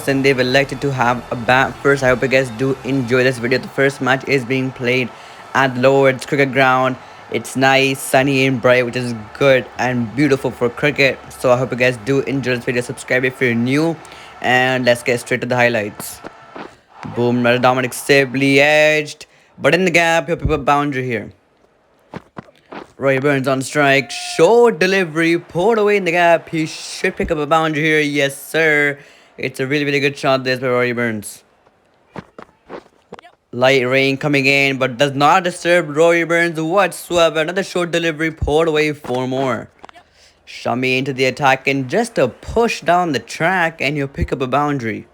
and they've elected to have a bat first. I hope you guys do enjoy this video. The first match is being played at Lord's Cricket Ground. It's nice, sunny and bright, which is good and beautiful for cricket. So I hope you guys do enjoy this video. Subscribe if you're new, and let's get straight to the highlights. Boom, Dominic Sibley edged, but in the gap, he'll pick up a boundary here. Roy Burns on strike. Short delivery. Pulled away in the gap. He should pick up a boundary here. Yes, sir. It's a really, really good shot this by Roy Burns. Light rain coming in, but does not disturb Roy Burns whatsoever. Another short delivery. Pulled away. 4 more. Shami into the attack and just a push down the track and you'll pick up a boundary.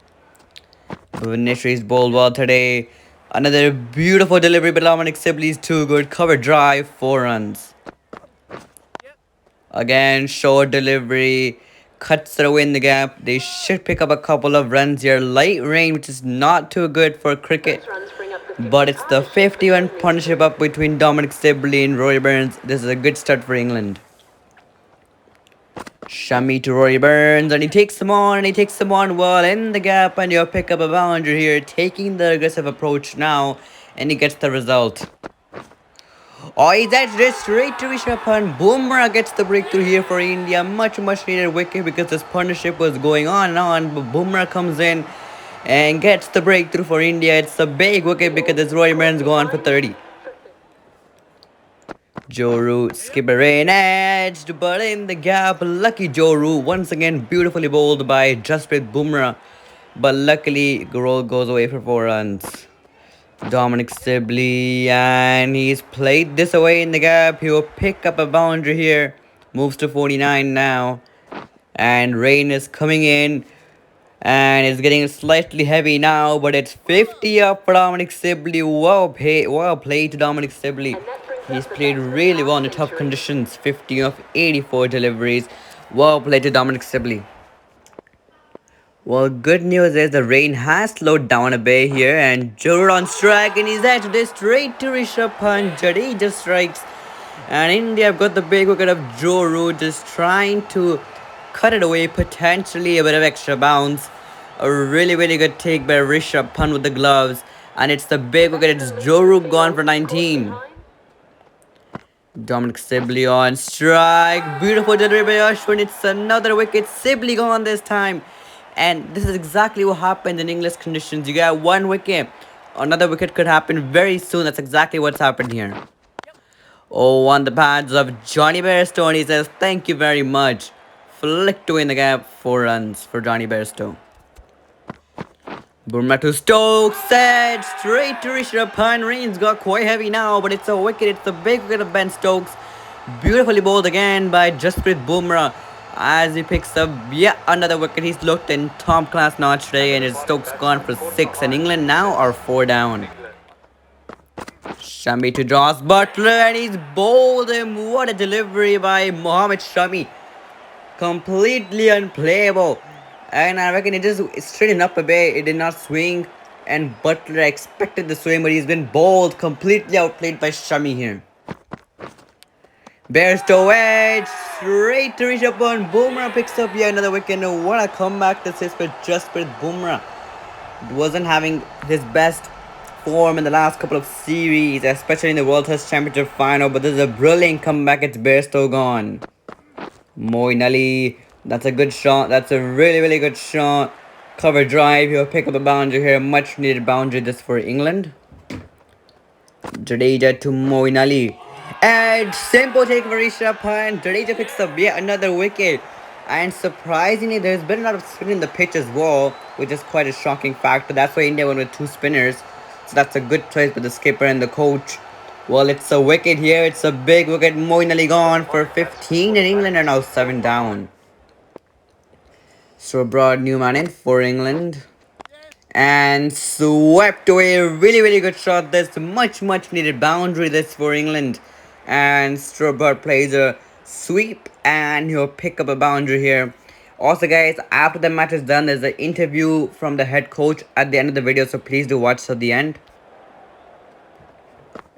Bhuvaneshwari's bowled well today. Another beautiful delivery, but Dominic Sibley's too good. Cover drive, 4 runs. Again, short delivery. Cuts it away in the gap. They should pick up a couple of runs here. Light rain, which is not too good for cricket. But it's the 51 partnership up between Dominic Sibley and Roy Burns. This is a good start for England. Shami to Roy Burns, and he takes him on, well in the gap, and he'll pick up a boundary here, taking the aggressive approach now, and he gets the result. Oh, he's edged it straight to Rishabh Pant. Bumrah gets the breakthrough here for India. Much needed wicket because this partnership was going on and on, but Bumrah comes in and gets the breakthrough for India. It's a big wicket because this Roy Burns gone for 30. Joe Root, skipper rain edged, but in the gap, lucky Joe Root once again beautifully bowled by Jasprit Bumrah, but luckily Gaurol goes away for 4 runs. Dominic Sibley, and he's played this away in the gap. He'll pick up a boundary here, moves to 49 now, and rain is coming in, and it's getting slightly heavy now, but it's 50 up for Dominic Sibley. Well played to Dominic Sibley. He's played really well in the tough conditions. 50 of 84 deliveries. Well played to Dominic Sibley. Well, good news is the rain has slowed down a bit here, and Joe on strike, and he's edged this straight to Rishabh Pant. Jadeja strikes, and India have got the big wicket of Joe Root, just trying to cut it away, potentially a bit of extra bounce. A really good take by Rishabh Pant with the gloves, and it's the big wicket. It's Joe Root gone for 19. Dominic Sibley on strike. Beautiful delivery by Ashwin. It's another wicket. Sibley gone this time. And this is exactly what happens in English conditions. You get 1 wicket. Another wicket could happen very soon. That's exactly what's happened here. Oh, on the pads of Jonny Bairstow. And he says, thank you very much. Flicked away in the gap. 4 runs for Jonny Bairstow. Bumrah to Stokes, set straight to Rishabh Pant. Rain's got quite heavy now, but it's a wicket. It's the big wicket of Ben Stokes. Beautifully bowled again by Jasprit Bumrah as he picks up yet another wicket. He's looked in top class notch today, and his Stokes gone for 6. And England now are 4 down. Shami to Josh Buttler, and he's bowled him. What a delivery by Mohammad Shami. Completely unplayable. And I reckon it just straightened up a bit. It did not swing. And Buttler expected the swing, but he's been bowled. Completely outplayed by Shami here. Bairstow edge. Straight to Rishabh Pant. Bumrah picks up yet another wicket. And what a comeback this is for Jasprit Bumrah. Wasn't having his best form in the last couple of series, especially in the World Test Championship final. But this is a brilliant comeback. It's Bairstow gone. Moeen Ali. That's a good shot. That's a really good shot. Cover drive. He'll pick up a boundary here. Much needed boundary this for England. Jadeja to Moeen Ali. And simple take for Rishabh Pant. Jadeja picks up yet another wicket. And surprisingly, there's been a lot of spin in the pitch as well, which is quite a shocking factor. That's why India went with 2 spinners. So that's a good choice for the skipper and the coach. Well, it's a wicket here. It's a big wicket. Moeen Ali gone for 15, and England are now 7 down. So Broad Newman in for England. And swept away. Really good shot. This much needed boundary this for England. And Stuart plays a sweep, and he'll pick up a boundary here. Also guys, after the match is done, there's an interview from the head coach at the end of the video, so please do watch till the end.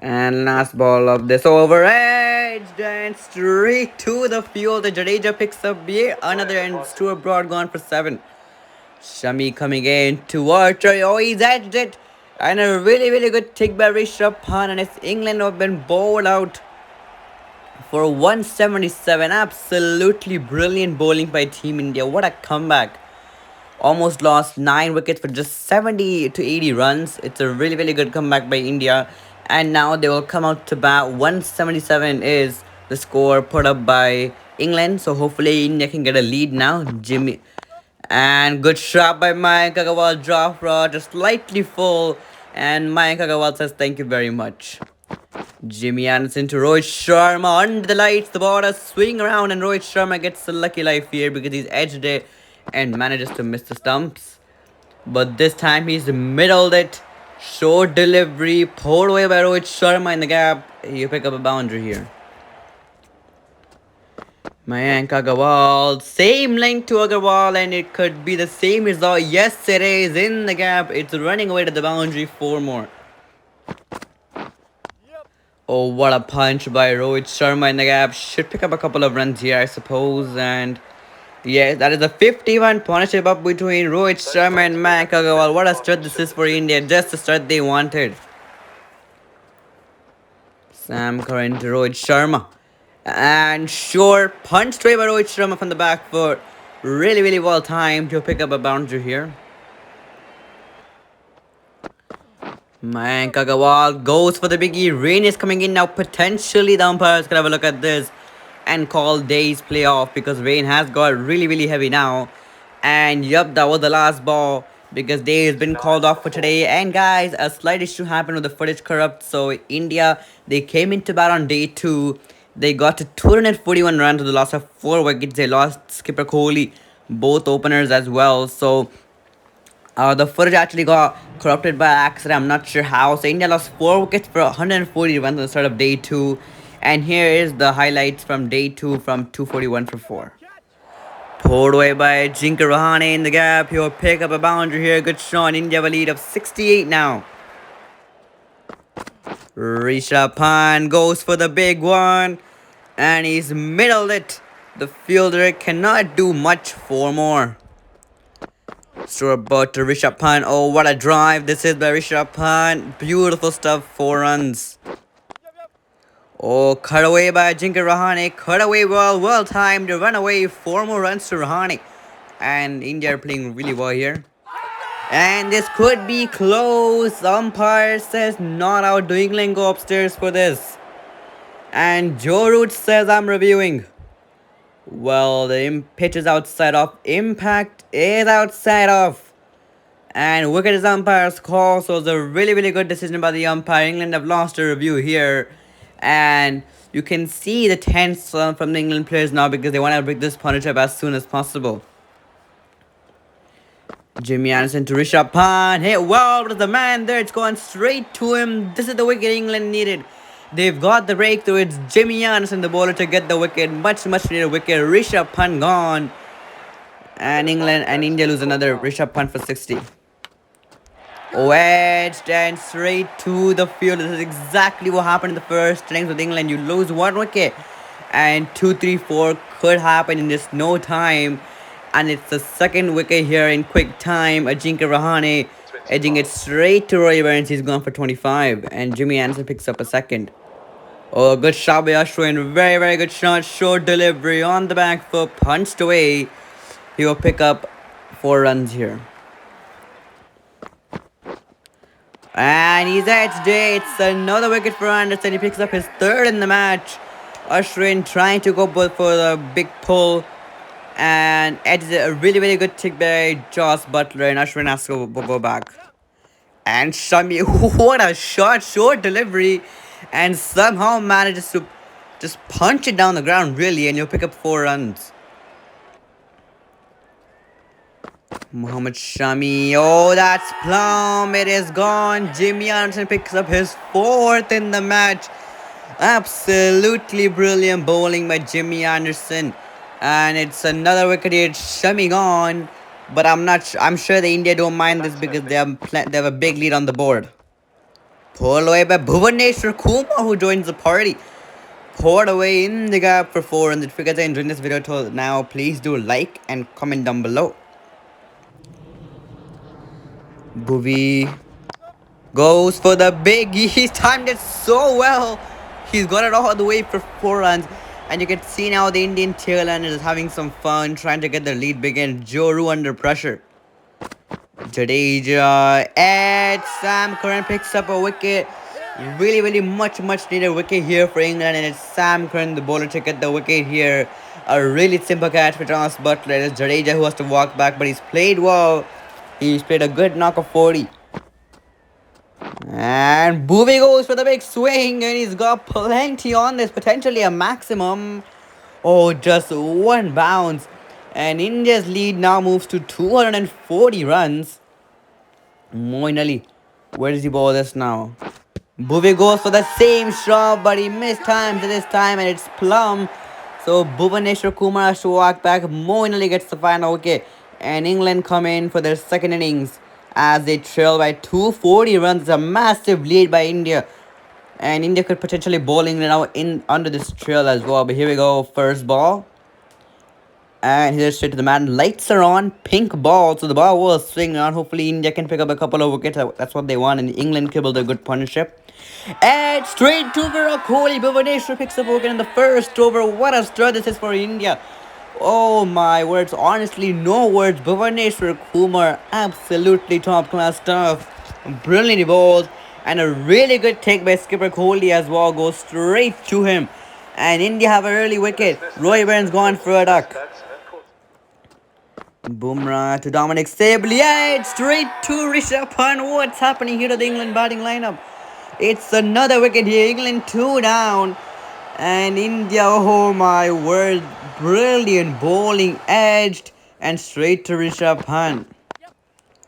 And last ball of this over, edged and straight to the field. The Jadeja picks up yet another, and Stuart Broad gone for 7. Shami coming in towards her. Oh, he's edged it. And a really good tick by Rishabh Pant. And it's England who have been bowled out for 177. Absolutely brilliant bowling by Team India. What a comeback. Almost lost 9 wickets for just 70 to 80 runs. It's a really good comeback by India. And now they will come out to bat. 177 is the score put up by England. So hopefully India can get a lead now. Jimmy. And good shot by Mayank Agarwal. Drop rod just slightly full. And Mayank Agarwal says thank you very much. Jimmy Anderson to Rohit Sharma under the lights. The ball swing around and Rohit Sharma gets the lucky life here because he's edged it and manages to miss the stumps. But this time he's middled it. Short delivery pulled away by Rohit Sharma in the gap. You pick up a boundary here. Mayank Agarwal, same length to Agarwal, and it could be the same result. Yes, it is in the gap. It's running away to the boundary. 4 more. Oh, what a punch by Rohit Sharma in the gap. Should pick up a couple of runs here, I suppose. And yeah, that is a 51 partnership up between Rohit Sharma and Mayank Agarwal. What a start this is for India. Just the start they wanted. Sam Curran to Rohit Sharma. And sure, punch straight by Rohit Sharma from the back foot. Really well timed to pick up a boundary here. Mayank Agarwal goes for the biggie. Rain is coming in now. Potentially the umpires could have a look at this and call Day's play off because rain has got really heavy now. And yup, that was the last ball because Day has been called off for today. And guys, a slight issue happened with the footage corrupt. So India, they came into bat on day 2. They got to 241 runs with the loss of 4 wickets. They lost skipper Kohli, both openers as well. So the footage actually got corrupted by accident. I'm not sure how. So India lost 4 wickets for 140 runs at the start of day 2. And here is the highlights from day 2 from 241 for 4. Pulled away by Ajinkya Rahane in the gap. He'll pick up a boundary here. Good shot. India have a lead of 68 now. Rishabh Pant goes for the big one. And he's middled it. The fielder cannot do much. 4 more. Short ball to Rishabh Pant. Oh, what a drive. This is by Rishabh Pant. Beautiful stuff. 4 runs. Oh, cut away by Ajinkya Rahane. Cut away well timed. Run away. 4 more runs to Rahane. And India are playing really well here. And this could be close. The umpire says not out. Do England go upstairs for this? And Joe Root says I'm reviewing. Well, the pitch is outside off. Impact is outside off. And wicket is umpire's call. So it's a really good decision by the umpire. England have lost a review here. And you can see the tense from the England players now because they want to break this partnership as soon as possible. Jimmy Anderson to Rishabh Pant. Hit well with the man there. It's going straight to him. This is the wicket England needed. They've got the breakthrough. It's Jimmy Anderson, the bowler, to get the wicket. Much needed wicket. Rishabh Pant gone. And England and India lose another. Rishabh Pant for 60. Wedged and straight to the field. This is exactly what happened in the first innings with England. You lose 1 wicket. And 2, 3, 4 could happen in just no time. And it's the second wicket here in quick time. Ajinkya Rahane edging it straight to Roy Burns. He's gone for 25. And Jimmy Anderson picks up a second. Oh, good shot by Ashwin. Very good shot. Short delivery on the back foot. Punched away. He will pick up 4 runs here. And he's edged it. It's another wicket for Anderson. He picks up his 3rd in the match. Ashwin trying to go for the big pull. And edges it. A really good tick by Joss Butler. And Ashwin has to go back. And Shami, what a shot. Short delivery. And somehow manages to just punch it down the ground, really. And you'll pick up 4 runs. Mohammad Shami. Oh, that's plumb. It is gone. Jimmy Anderson picks up his 4th in the match. Absolutely brilliant bowling by Jimmy Anderson. And it's another wicket here. Shami gone. But I'm sure the India don't mind this because they have a big lead on the board. Pulled away by Bhuvaneshwar Kumar, who joins the party. Poured away in the gap for 4 runs. If you guys are enjoying this video till now, please do like and comment down below. Bhuvi goes for the big. He's timed it so well. He's got it all the way for 4 runs. And you can see now the Indian tail end is having some fun trying to get the lead begin. Joru under pressure. Jadeja and Sam Curran picks up a wicket. Really much needed wicket here for England, and it's Sam Curran, the bowler, to get the wicket here. A really simple catch for Thomas Butler. It's Jadeja who has to walk back, but he's played well. He's played a good knock of 40. And Bhuvi goes for the big swing, and he's got plenty on this, potentially a maximum. Oh, just one bounce. And India's lead now moves to 240 runs. Moeen Ali, where does he bowl this now? Bhuvi goes for the same shot, but he missed time to this time, and it's plumb. So Bhuvaneshwar Kumar has to walk back. Moeen Ali gets the final wicket, and England come in for their second innings as they trail by 240 runs. It's a massive lead by India, and India could potentially bowl England out in under this trail as well. But here we go, first ball. And here's straight to the man. Lights are on. Pink ball. So the ball will swing on. Hopefully India can pick up a couple of wickets. That's what they want. And England kibbled a good partnership. And straight to Virat Kohli. Bhuvaneshwar picks up a wicket in the first over. What a start this is for India. Oh my words. Honestly, no words. Bhuvaneshwar Kumar. Absolutely top class stuff. Brilliantly bowled. And a really good take by skipper Kohli as well. Goes straight to him. And India have an early wicket. Roy Burns gone for a duck. Bumrah to Dominic Sable. Yeah, it's straight to Rishabh Pant. What's happening here to the England batting lineup? It's another wicket here. England 2 down. And India, oh my word. Brilliant bowling, edged. And straight to Rishabh Pant.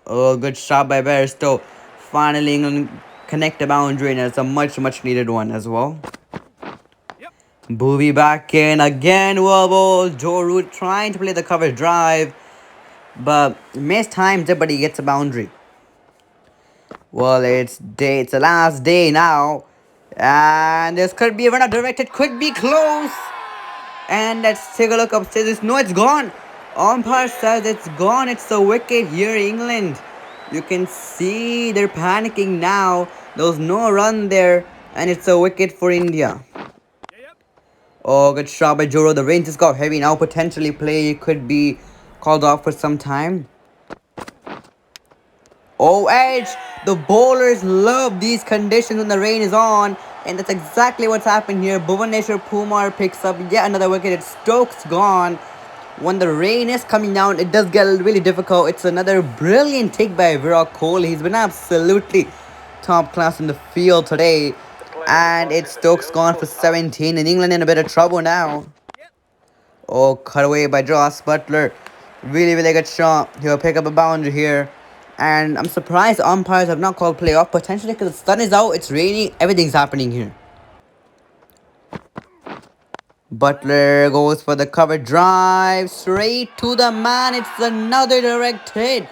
Oh, good shot by Bairstow. Finally, England connect the boundary, and it's a much needed one as well. Bhuvi back in again. Well bowled. Joe Root trying to play the cover drive, but missed times it, but he gets a boundary. Well, it's the last day now, and this could be a run directed, could be close. And let's take a look upstairs. No, it's gone. Umpire says it's gone. It's a wicket here, England. You can see they're panicking now. There was no run there, and it's a wicket for India. Oh, good shot by Joro. The rain just got heavy now. Potentially play could be called off for some time. Oh, edge. The bowlers love these conditions when the rain is on. And that's exactly what's happened here. Bhuvaneshwar Kumar picks up yet another wicket. It's Stokes gone. When the rain is coming down, it does get really difficult. It's another brilliant take by Virat Kohli. He's been absolutely top class in the field today. And it's Stokes gone for 17. And England in a bit of trouble now. Oh, cut away by Joss Butler. Really good shot. He'll pick up a boundary here. And I'm surprised umpires have not called play off. Potentially because the sun is out, it's raining, everything's happening here. Butler goes for the cover drive. Straight to the man. It's another direct hit.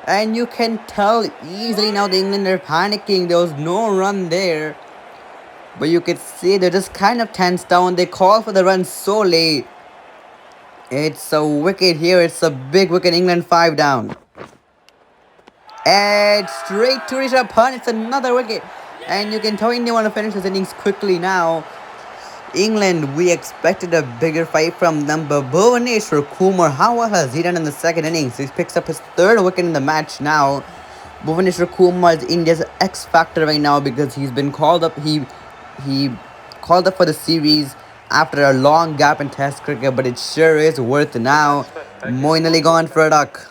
And you can tell easily now the England are panicking. There was no run there. But you could see they're just kind of tense down. They call for the run so late. It's a wicket here. It's a big wicket. England 5 down. And straight to Rishabh Pant. It's another wicket. And you can tell India want to finish this innings quickly now. England, we expected a bigger fight from them. But Bhuvaneshwar Kumar, how well has he done in the second innings? He picks up his 3rd wicket in the match now. Bhuvaneshwar Kumar is India's X factor right now because he's been called up. He called up for the series after a long gap in Test cricket, but it sure is worth it now. Moeen Ali gone for a duck.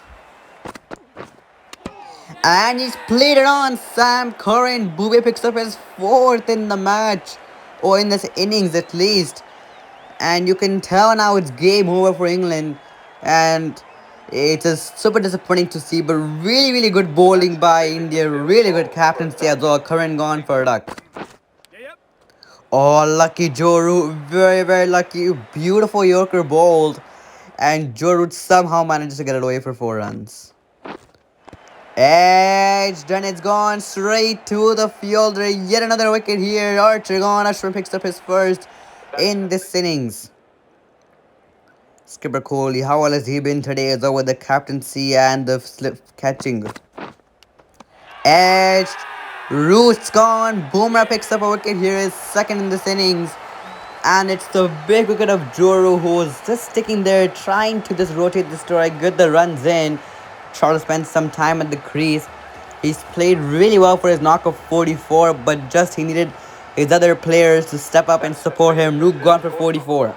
And he's played it on. Sam Curran. Bhuvi picks up his 4th in the match, or in this innings at least. And you can tell now it's game over for England. And it's just super disappointing to see, but really good bowling by India. Really good captaincy as well. Curran gone for a duck. Oh, lucky Joe Root. Very lucky. Beautiful Yorker bowled. And Joe Root somehow manages to get it away for 4 runs. Edge done. It's gone straight to the fielder. Yet another wicket here. Archer gone. Ashwin picks up his 1st in this innings. Skipper Kohli, how well has he been today as well with the captaincy and the slip catching? edged. Roots gone. Bumrah picks up a wicket here, is second in this innings. And it's the big wicket of Joru, who's just sticking there, trying to just rotate the strike, get the runs in. Charles spent some time at the crease. He's played really well for his knock of 44, but just he needed his other players to step up and support him. Root gone for 44.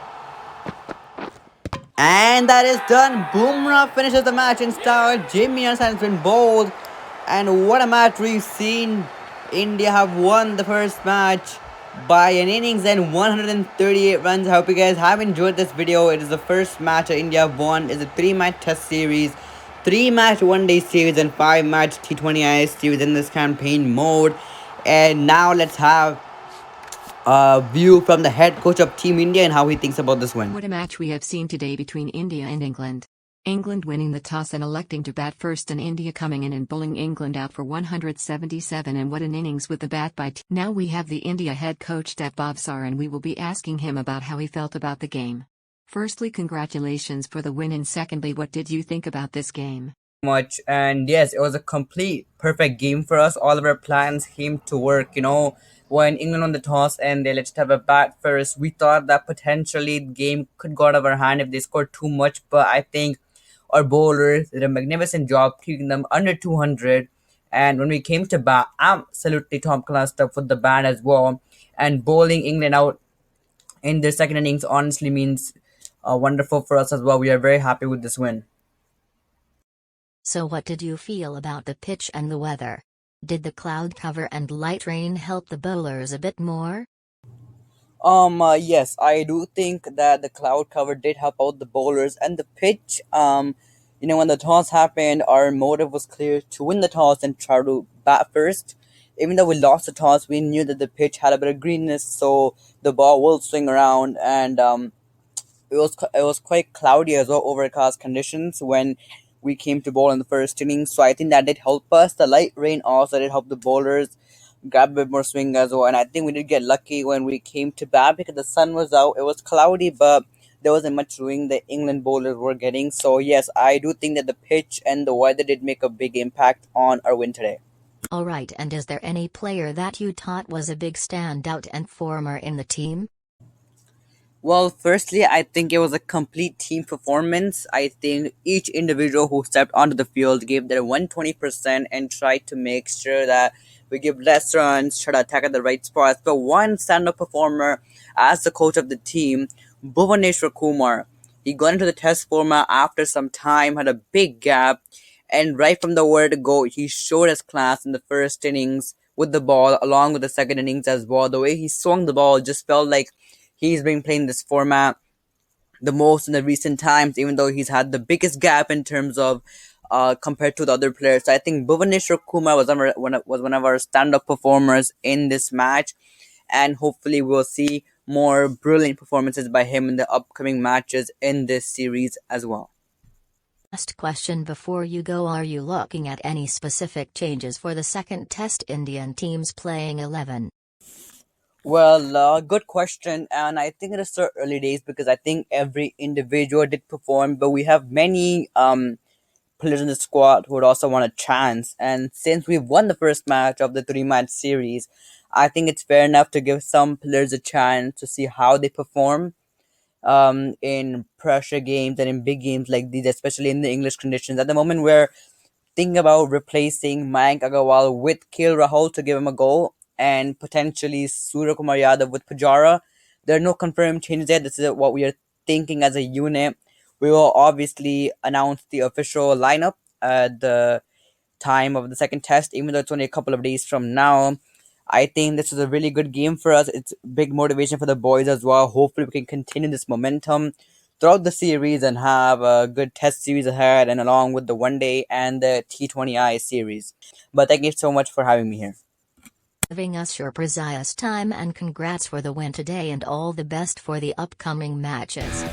And that is done. Bumrah finishes the match in style. Jimmy Anderson has been bowled. And what a match we've seen. India have won the first match by an innings and 138 runs. I hope you guys have enjoyed this video. It is the first match that India have won. It's a 3-match test series, 3-match one-day series, and 5-match T20I series in this campaign mode. And now let's have a view from the head coach of Team India and how he thinks about this win. What a match we have seen today between India and England. England winning the toss and electing to bat first, and India coming in and bowling England out for 177, and what an innings with the bat by Now we have the India head coach Dev Bhavsar, and we will be asking him about how he felt about the game. Firstly, congratulations for the win, and secondly, what did you think about this game? Much, and yes, it was a complete perfect game for us. All of our plans came to work. When England won the toss and they let's have a bat first, we thought that potentially the game could go out of our hand if they scored too much, but I think our bowlers did a magnificent job keeping them under 200. And when we came to bat, absolutely top class stuff with the bat as well. And bowling England out in their second innings honestly means wonderful for us as well. We are very happy with this win. So what did you feel about the pitch and the weather? Did the cloud cover and light rain help the bowlers a bit more? Yes, I do think that the cloud cover did help out the bowlers and the pitch. When the toss happened, our motive was clear to win the toss and try to bat first. Even though we lost the toss, we knew that the pitch had a bit of greenness, so the ball will swing around, and it was quite cloudy as well, overcast conditions when we came to bowl in the first inning. So I think that did help us. The light rain also did help the bowlers grab a bit more swing as well. And I think we did get lucky when we came to bat because the sun was out. It was cloudy, but there wasn't much swing the England bowlers were getting. So yes, I do think that the pitch and the weather did make a big impact on our win today. Alright, and is there any player that you thought was a big standout and former in the team? Well, firstly, I think it was a complete team performance. I think each individual who stepped onto the field gave their 120% and tried to make sure that we give less runs, try to attack at the right spots. But one stand-up performer, as the coach of the team, Bhuvaneshwar Kumar, he got into the test format after some time, had a big gap, and right from the word go, he showed his class in the first innings with the ball, along with the second innings as well. The way he swung the ball just felt like he's been playing this format the most in the recent times, even though he's had the biggest gap in terms of compared to the other players. So I think Bhuvaneshwar Kumar was one of our stand-up performers in this match, and hopefully we'll see more brilliant performances by him in the upcoming matches in this series as well. Last question before you go, are you looking at any specific changes for the second test, Indian teams playing 11? Well, good question, and I think it is still early days because I think every individual did perform, but we have many players in the squad who would also want a chance. And since we've won the first match of the 3-match series, I think it's fair enough to give some players a chance to see how they perform in pressure games and in big games like these, especially in the English conditions. At the moment, we're thinking about replacing Mayank Agarwal with KL Rahul to give him a go, and potentially Surya Kumar Yadav with Pujara. There are no confirmed changes yet. This is what we are thinking as a unit. We will obviously announce the official lineup at the time of the second test, even though it's only a couple of days from now. I think this is a really good game for us. It's big motivation for the boys as well. Hopefully we can continue this momentum throughout the series and have a good test series ahead, and along with the one day and the T20I series. But thank you so much for having me here. Giving us your precious time, and congrats for the win today, and all the best for the upcoming matches.